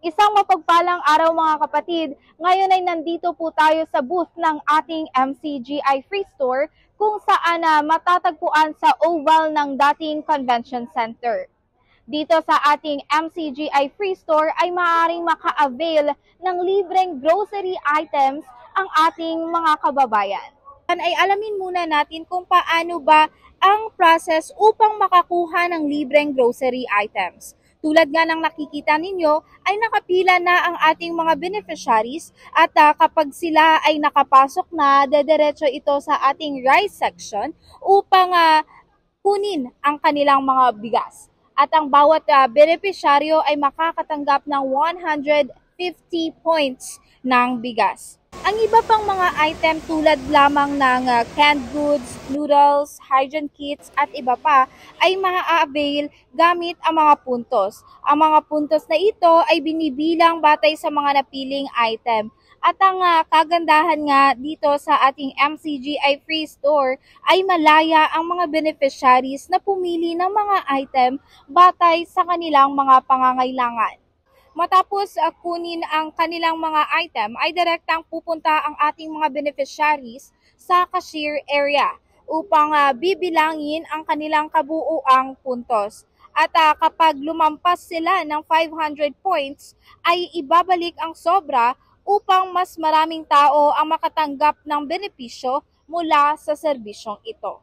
Isang mapagpalang araw mga kapatid. Ngayon ay nandito po tayo sa booth ng ating MCGI Free Store kung saan matatagpuan sa oval ng dating Convention Center. Dito sa ating MCGI Free Store ay maaaring maka-avail ng libreng grocery items ang ating mga kababayan. Ay alamin muna natin kung paano ba ang process upang makakuha ng libreng grocery items. Tulad nga ng nakikita ninyo, ay nakapila na ang ating mga beneficiaries at kapag sila ay nakapasok na, dediretso ito sa ating rice section upang kunin ang kanilang mga bigas. At ang bawat beneficiaryo ay makakatanggap ng 150 points ng bigas. Ang iba pang mga item tulad lamang ng canned goods, noodles, hygiene kits at iba pa ay maa-avail gamit ang mga puntos. Ang mga puntos na ito ay binibilang batay sa mga napiling item. At ang kagandahan nga dito sa ating MCGI Free Store ay malaya ang mga beneficiaries na pumili ng mga item batay sa kanilang mga pangangailangan. Matapos kunin ang kanilang mga item, ay direktang pupunta ang ating mga beneficiaries sa cashier area upang bibilangin ang kanilang kabuuang puntos. At kapag lumampas sila ng 500 points, ay ibabalik ang sobra upang mas maraming tao ang makatanggap ng benepisyo mula sa serbisyong ito.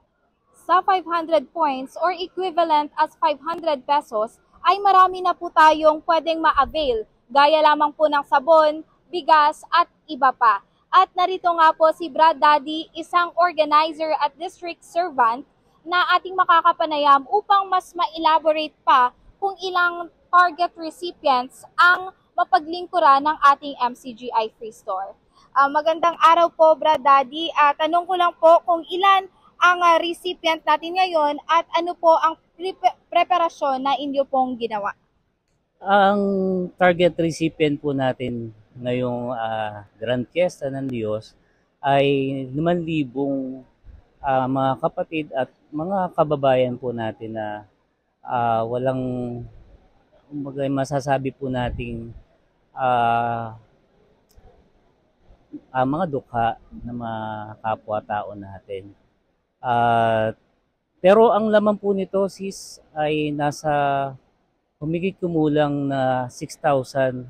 Sa 500 points or equivalent as 500 pesos, ay marami na po tayong pwedeng ma-avail, gaya lamang po ng sabon, bigas at iba pa. At narito nga po si Brad Daddy, isang organizer at district servant na ating makakapanayam upang mas ma-elaborate pa kung ilang target recipients ang mapaglingkuran ng ating MCGI Free Store. Magandang araw po Brad Daddy. Tanong ko lang po kung ilan ang recipient natin ngayon at ano po ang preparasyon na inyo pong ginawa? Ang target recipient po natin ngayong Grand Fiesta ng Diyos ay 5,000 mga kapatid at mga kababayan po natin na walang masasabi po nating mga dukha na mga kapwa-tao natin. Pero ang laman po nito sis ay nasa humigit kumulang na 6,000,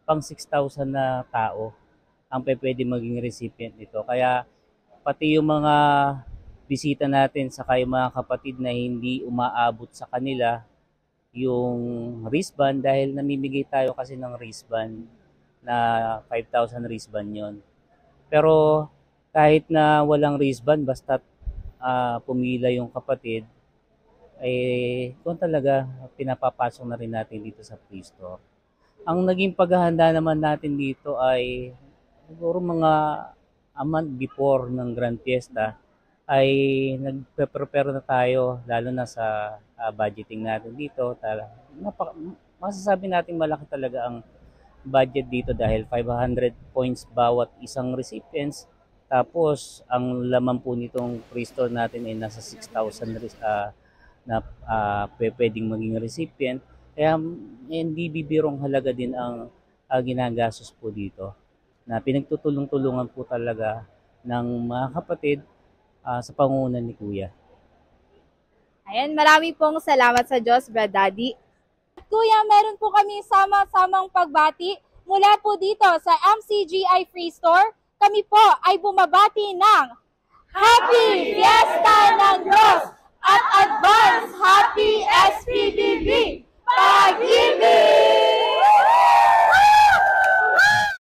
pang 6,000 na tao ang pwede maging recipient nito. Kaya pati yung mga bisita natin sa yung mga kapatid na hindi umaabot sa kanila yung wristband dahil namimigay tayo kasi ng wristband na 5,000 wristband yon. Pero kahit na walang wristband, basta pumila yung kapatid, kung talaga pinapapasok na rin natin dito sa Free Store. Ang naging paghahanda naman natin dito ay siguro mga a month before ng Grand Fiesta ay nagpe-prepare na tayo lalo na sa budgeting natin dito. Masasabi natin malaki talaga ang budget dito dahil 500 points bawat isang recipients. Tapos, ang laman po nitong Free Store natin ay nasa 6,000 na pwedeng maging recipient. Kaya hindi bibirong halaga din ang ginagastos po dito. Na pinagtutulong-tulungan po talaga ng mga kapatid sa pangunan ni Kuya. Ayan, marami pong salamat sa Diyos, Brad Daddy. Kuya, meron po kami sama-samang pagbati mula po dito sa MCGI Free Store. Kami po ay bumabati ng Happy Fiesta